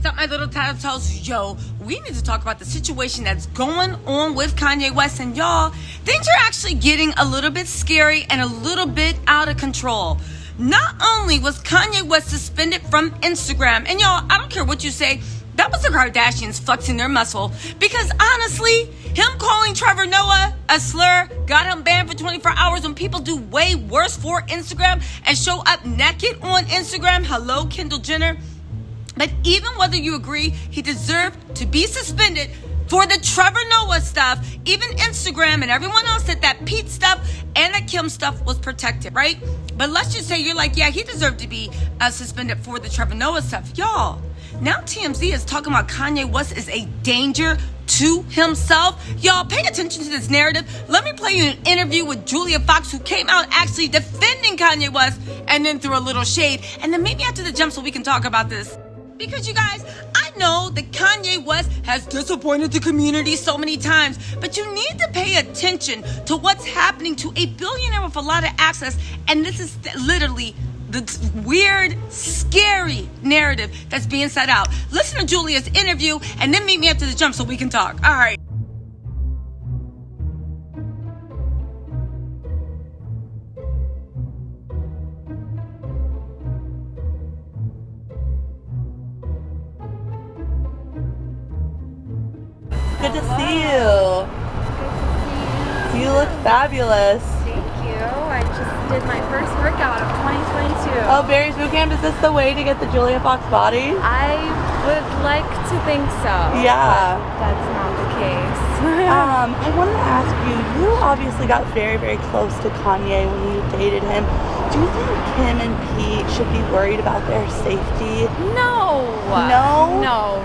What's up, my little tattletales? Yo, we need to talk about the situation that's going on with Kanye West. And y'all, things are actually getting a little bit scary and a little bit out of control. Not only was Kanye West suspended from Instagram, and y'all, I don't care what you say, that was the Kardashians flexing their muscle. Because honestly, him calling Trevor Noah a slur got him banned for 24 hours when people do way worse for Instagram and show up naked on Instagram. Hello, Kendall Jenner. But even whether you agree he deserved to be suspended for the Trevor Noah stuff, even Instagram and everyone else said that Pete stuff and that Kim stuff was protected, right? But let's just say you're like, yeah, he deserved to be suspended for the Trevor Noah stuff. Y'all, now TMZ is talking about Kanye West is a danger to himself. Y'all, pay attention to this narrative. Let me play you an interview with Julia Fox, who came out actually defending Kanye West and then threw a little shade. And then maybe after the jump so we can talk about this. Because you guys, I know that Kanye West has disappointed the community so many times, but you need to pay attention to what's happening to a billionaire with a lot of access. And this is literally the weird, scary narrative that's being set out. Listen to Julia's interview and then meet me after the jump so we can talk. All right. Good to see you. You look fabulous. Thank you. I just did my first workout of 2022. Oh, Barry's Bootcamp, is this the way to get the Julia Fox body? I would like to think so. Yeah. But that's not the case. I wanted to ask you, you obviously got very, very close to Kanye when you dated him. Do you think Kim and Pete should be worried about their safety? No. No? No.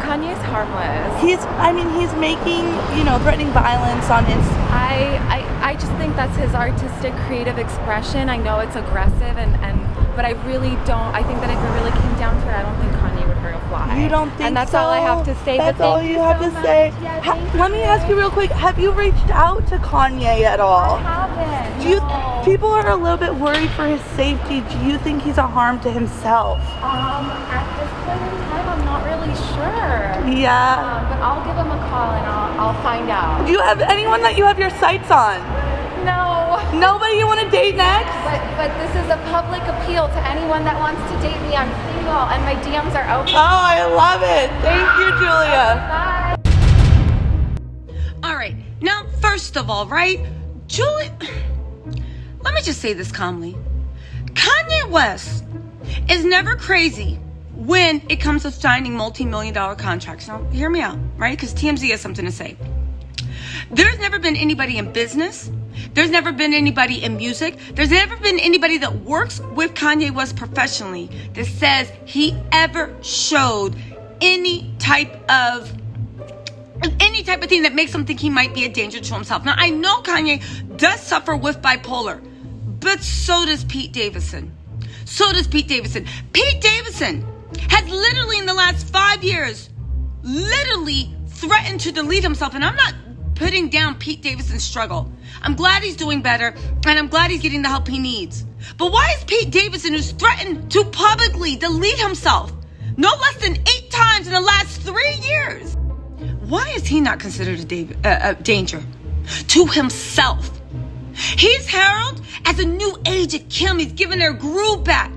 Kanye's harmless. He's making, threatening violence on his... I just think that's his artistic, creative expression. I know it's aggressive, but I really don't. I think that if it really came down to it, I don't think Kanye would hurt a fly. You don't think so? And that's all I have to say. That's all you have to say? Yeah, Let me ask you real quick, have you reached out to Kanye at all? I haven't. People are a little bit worried for his safety. Do you think he's a harm to himself? At this point in time, I'm not really sure. Yeah. But I'll give him a call and I'll find out. Do you have anyone that you have your sights on? No. Nobody you want to date next? But this is a public appeal to anyone that wants to date me. I'm single and my DMs are open. Oh, I love it. Thank you, Julia. Bye. All right. Now, first of all, right, Julia, let me just say this calmly. Kanye West is never crazy when it comes to signing multi-million-dollar contracts. Now, hear me out, right? Because TMZ has something to say. There's never been anybody in business. There's never been anybody in music. There's never been anybody that works with Kanye West professionally that says he ever showed any type of thing that makes him think he might be a danger to himself. Now, I know Kanye does suffer with bipolar, but so does Pete Davidson. Pete Davidson has literally in the last 5 years literally threatened to delete himself. And I'm not putting down Pete Davidson's struggle. I'm glad he's doing better, and I'm glad he's getting the help he needs. But why is Pete Davidson, who's threatened to publicly delete himself no less than 8 times in the last 3 years, why is he not considered a danger to himself? He's heralded as a new age at Kim. He's given their groove back.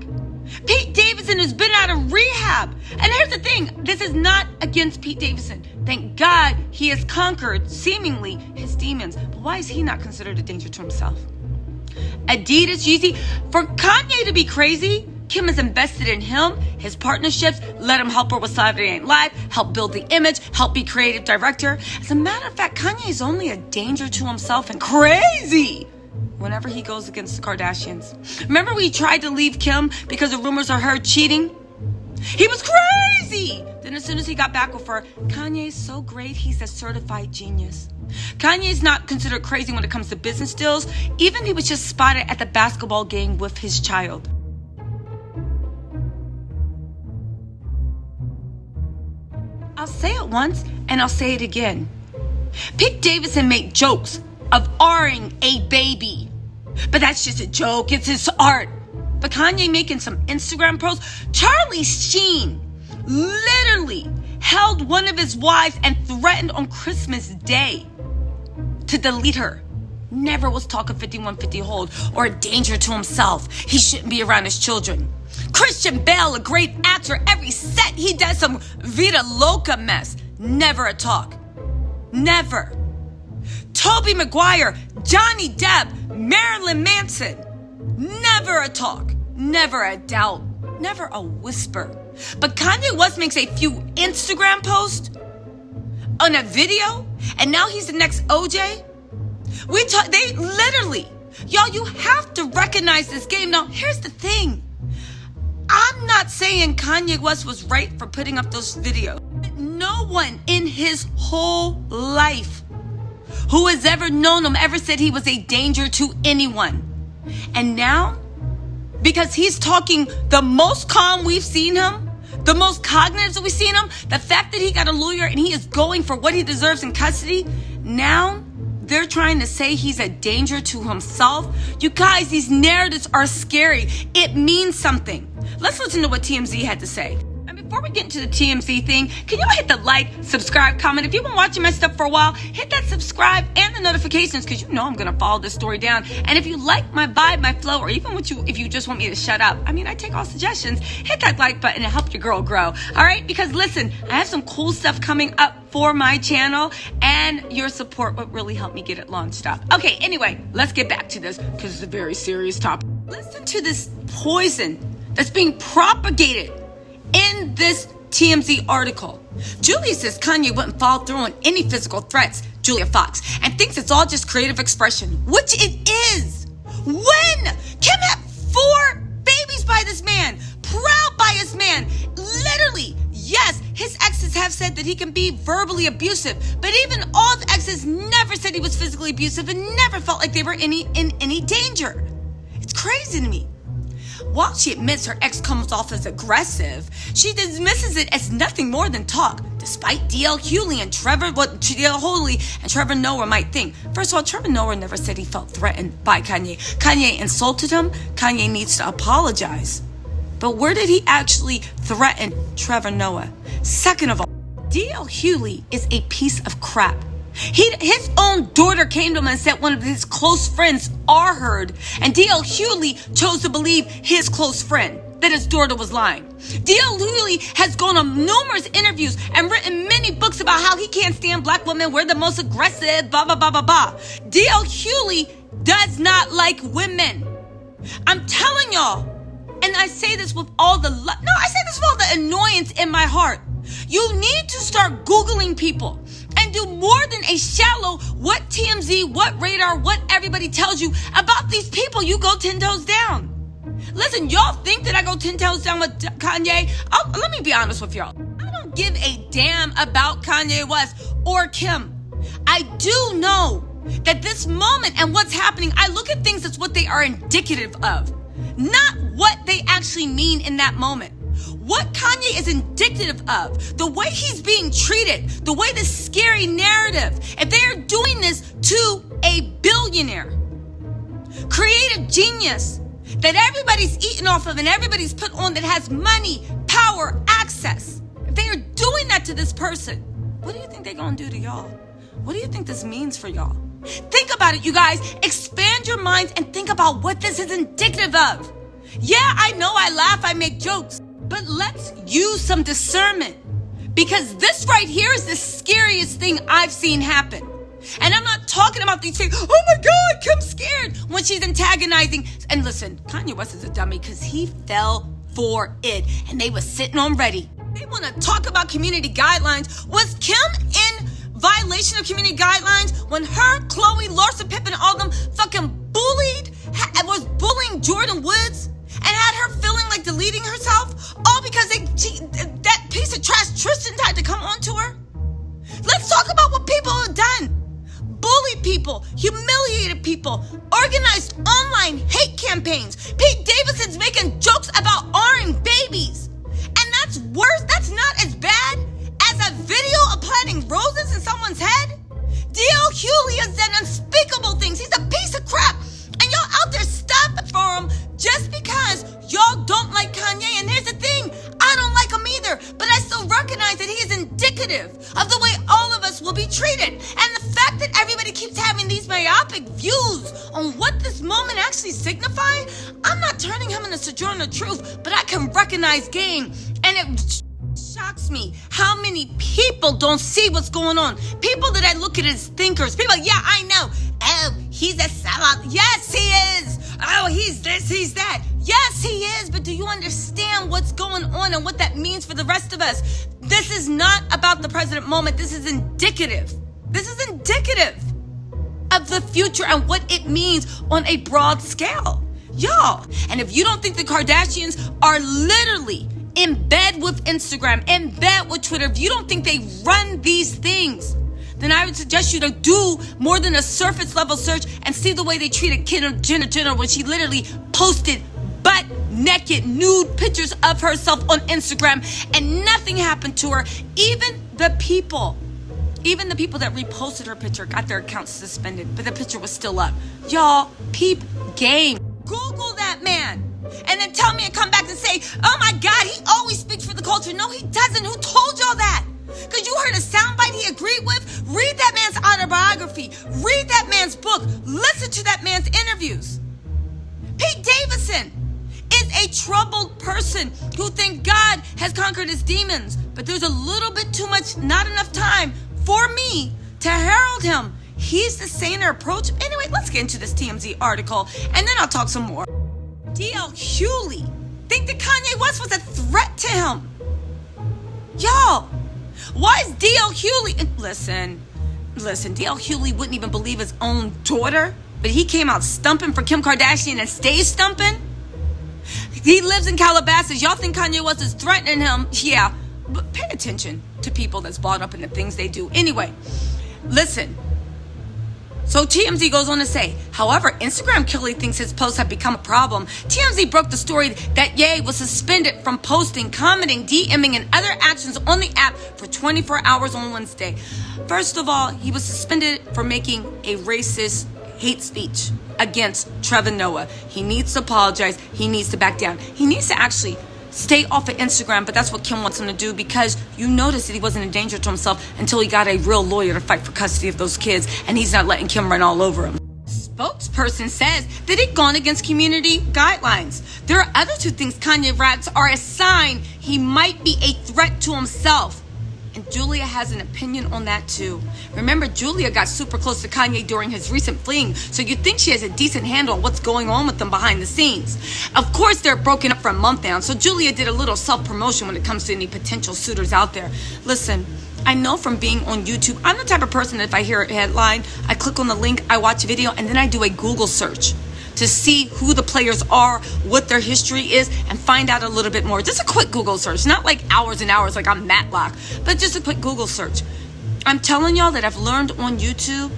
Pete Davidson has been out of rehab. And here's the thing. This is not against Pete Davidson. Thank God he has conquered, seemingly, his demons. But why is he not considered a danger to himself? Adidas, Yeezy. For Kanye to be crazy, Kim has invested in him, his partnerships, let him help her with Saturday Night Live, help build the image, help be creative director. As a matter of fact, Kanye is only a danger to himself and crazy whenever he goes against the Kardashians. Remember we tried to leave Kim because the rumors of her cheating? He was crazy. Then as soon as he got back with her, Kanye's so great, he's a certified genius. Kanye's not considered crazy when it comes to business deals. Even he was just spotted at the basketball game with his child. I'll say it once and I'll say it again. Pete Davidson made jokes of R-ing a baby. But that's just a joke. It's his art. But Kanye making some Instagram posts. Charlie Sheen literally literally held one of his wives and threatened on Christmas Day to delete her. Never was talking 5150 hold or a danger to himself. He shouldn't be around his children. Christian Bale, a great actor, every set he does some Vida Loca mess. Never a talk. Never. Tobey Maguire, Johnny Depp, Marilyn Manson. Never a talk. Never a doubt. Never a whisper. But Kanye West makes a few Instagram posts on a video, and now he's the next OJ. They literally, y'all, you have to recognize this game. Now, here's the thing. I'm not saying Kanye West was right for putting up those videos. No one in his whole life who has ever known him ever said he was a danger to anyone. And now, because he's talking the most calm we've seen him, the most cognitive that we've seen him, the fact that he got a lawyer and he is going for what he deserves in custody, now they're trying to say he's a danger to himself. You guys, these narratives are scary. It means something. Let's listen to what TMZ had to say. And before we get into the TMZ thing, can you hit the like, subscribe, comment? If you've been watching my stuff for a while, hit that subscribe and the notifications, because you know I'm going to follow this story down. And if you like my vibe, my flow, or even if you just want me to shut up, I take all suggestions, hit that like button and help your girl grow. All right? Because listen, I have some cool stuff coming up for my channel, and your support would really help me get it launched up. Okay, anyway, let's get back to this, because it's a very serious topic. Listen to this poison that's being propagated in this TMZ article. Julia says Kanye wouldn't follow through on any physical threats, Julia Fox, and thinks it's all just creative expression, which it is. When Kim had 4 babies by this man, proud by his man, literally, yes, his exes have said that he can be verbally abusive, but even all the exes never said he was physically abusive and never felt like they were in any danger. It's crazy to me. While she admits her ex comes off as aggressive, she dismisses it as nothing more than talk, despite Hewley and Trevor Noah might think. First of all, Trevor Noah never said he felt threatened by Kanye. Kanye insulted him. Kanye needs to apologize. But where did he actually threaten Trevor Noah? Second of all, Hewley is a piece of crap. His own daughter came to him and said one of his close friends are heard, and Hewley chose to believe his close friend that his daughter was lying. Hewley has gone on numerous interviews and written many books about how he can't stand black women, we're the most aggressive, blah, blah, blah, blah, blah. Hewley does not like women. I'm telling y'all, and I say this with all the annoyance in my heart. You need to start Googling people and do more than a shallow what TMZ, what radar, what everybody tells you about these people. You go 10 toes down. Listen, y'all think that I go 10 toes down with Kanye? Let me be honest with y'all. I don't give a damn about Kanye West or Kim. I do know that this moment and what's happening, I look at things as what they are indicative of, not what they actually mean in that moment. What Kanye is indicative of, the way he's being treated, the way the scary narrative, if they are doing this to a billionaire, creative genius that everybody's eating off of and everybody's put on, that has money, power, access, if they are doing that to this person, what do you think they're gonna do to y'all? What do you think this means for y'all? Think about it, you guys. Expand your minds and think about what this is indicative of. Yeah, I know I laugh, I make jokes, but let's use some discernment, because this right here is the scariest thing I've seen happen. And I'm not talking about these things, oh my God, Kim's scared, when she's antagonizing. And listen, Kanye West is a dummy because he fell for it and they were sitting on ready. They want to talk about community guidelines. Was Kim in violation of community guidelines when her, Chloe, Larsa Pippen, all them fucking was bullying Jordan Woods and had her feeling like deleting herself, all because that piece of trash Tristan tried to come onto her? Let's talk about what people have done. Bullied people, humiliated people, organized online hate campaigns. Pete Davidson's making jokes about R-ing babies. And that's worse, that's not as bad as a video of planting roses in someone's head. Hewley has done unspeakable things. He's a piece of crap. And y'all out there stopping for him just because y'all don't like Kanye. And here's the thing, I don't like him either, but I still recognize that indicative of the way all of us will be treated. And the fact that everybody keeps having these myopic views on what this moment actually signifies, I'm not turning him into Sojourner Truth, but I can recognize game. And it shocks me how many people don't see what's going on. People that I look at as thinkers. People like, yeah, I know. Oh, he's a sellout. Yes, he is. Oh, he's this, he's that. Yes, he is. But do you understand what's going on and what that means for the rest of us? This is not about the president moment. This is indicative. This is indicative of the future and what it means on a broad scale. Y'all, and if you don't think the Kardashians are literally in bed with Instagram, in bed with Twitter, if you don't think they run these things, then I would suggest you to do more than a surface level search and see the way they treated Jenner when she literally posted butt naked nude pictures of herself on Instagram and nothing happened to her. Even the people that reposted her picture got their accounts suspended, but the picture was still up. Y'all, peep game. Google that man. And then tell me and come back and say, oh my God, he always speaks for the culture. No, he doesn't. Who told y'all that? Because you heard a soundbite he agreed with? Read that man's autobiography. Read that man's book. Listen to that man's interviews. Pete Davidson is a troubled person who thinks God has conquered his demons. But there's a little bit too much, not enough time for me to herald him. He's the saner approach. Anyway, let's get into this TMZ article, and then I'll talk some more. D.L. Hewley think that Kanye West was a threat to him. Y'all, why is D.L. Hewley... Listen, D.L. Hewley wouldn't even believe his own daughter, but he came out stumping for Kim Kardashian and stays stumping? He lives in Calabasas. Y'all think Kanye West is threatening him? Yeah, but pay attention to people that's bought up in the things they do. Anyway, listen. So TMZ goes on to say, however, Instagram clearly thinks his posts have become a problem. TMZ broke the story that Ye was suspended from posting, commenting, DMing, and other actions on the app for 24 hours on Wednesday. First of all, he was suspended for making a racist hate speech against Trevor Noah. He needs to apologize. He needs to back down. He needs to actually stay off of Instagram, but that's what Kim wants him to do because you noticed that he wasn't a danger to himself until he got a real lawyer to fight for custody of those kids, and he's not letting Kim run all over him. Spokesperson says that he'd gone against community guidelines. There are other two things Kanye writes are a sign he might be a threat to himself. And Julia has an opinion on that too. Remember, Julia got super close to Kanye during his recent fling, so you'd think she has a decent handle on what's going on with them behind the scenes. Of course, they're broken up for a month now, so Julia did a little self-promotion when it comes to any potential suitors out there. Listen, I know from being on YouTube, I'm the type of person that if I hear a headline, I click on the link, I watch a video, and then I do a Google search to see who the players are, what their history is, and find out a little bit more. Just a quick Google search, not like hours and hours like I'm Matlock, but just a quick Google search. I'm telling y'all that I've learned on YouTube,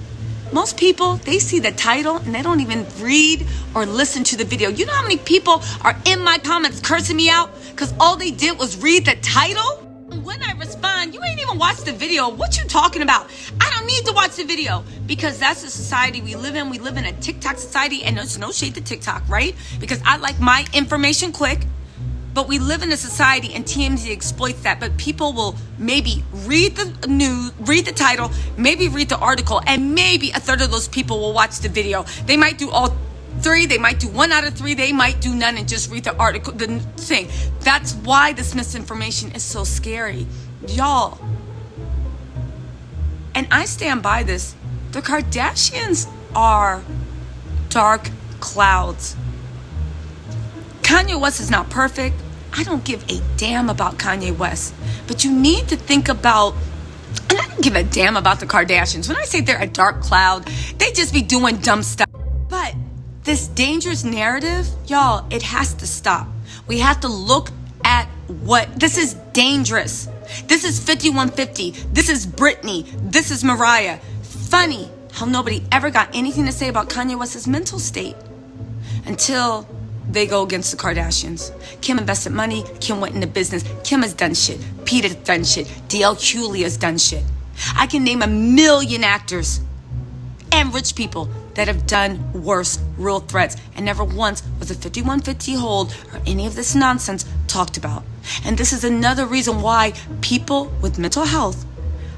most people, they see the title and they don't even read or listen to the video. You know how many people are in my comments cursing me out because all they did was read the title? When I respond, you ain't even watched the video. What you talking about? I don't need to watch the video because that's the society we live in. We live in a TikTok society, and there's no shade to TikTok, right? Because I like my information quick, but we live in a society and TMZ exploits that. But people will maybe read the news, read the title, maybe read the article, and maybe a third of those people will watch the video. They might do all three, they might do 1 out of 3, they might do none and just read the article, the thing. That's why this misinformation is so scary, y'all. And I stand by this. The Kardashians are dark clouds. Kanye West is not perfect. I don't give a damn about Kanye West, but you need to think about, and I don't give a damn about the Kardashians. When I say they're a dark cloud, they just be doing dumb stuff. But this dangerous narrative, y'all, it has to stop. We have to look at what, this is dangerous. This is 5150. This is Britney. This is Mariah. Funny how nobody ever got anything to say about Kanye West's mental state until they go against the Kardashians. Kim invested money. Kim went into business. Kim has done shit. Pete has done shit. D.L. Hewley has done shit. I can name 1 million actors and rich people that have done worse real threats, and never once was a 5150 hold or any of this nonsense talked about. And this is another reason why people with mental health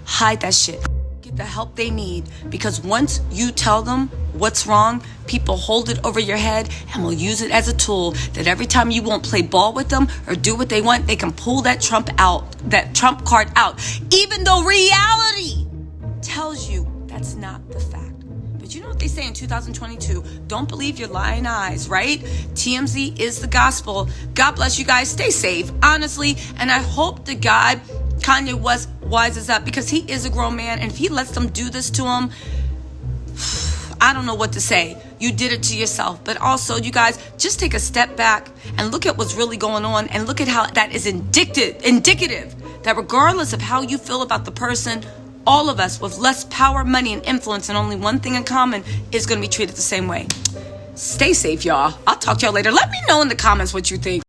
hide that shit. Get the help they need, because once you tell them what's wrong, people hold it over your head and will use it as a tool that every time you won't play ball with them or do what they want, they can pull that trump card out, even though reality tells you that's not the fact. But you know what they say in 2022? Don't believe your lying eyes, right? TMZ is the gospel. God bless you guys. Stay safe, honestly. And I hope to God Kanye West wises up, because he is a grown man, and if he lets them do this to him, I don't know what to say. You did it to yourself. But also, you guys, just take a step back and look at what's really going on, and look at how that is indicative that regardless of how you feel about the person, all of us with less power, money, and influence, and only one thing in common, is going to be treated the same way. Stay safe, y'all. I'll talk to y'all later. Let me know in the comments what you think.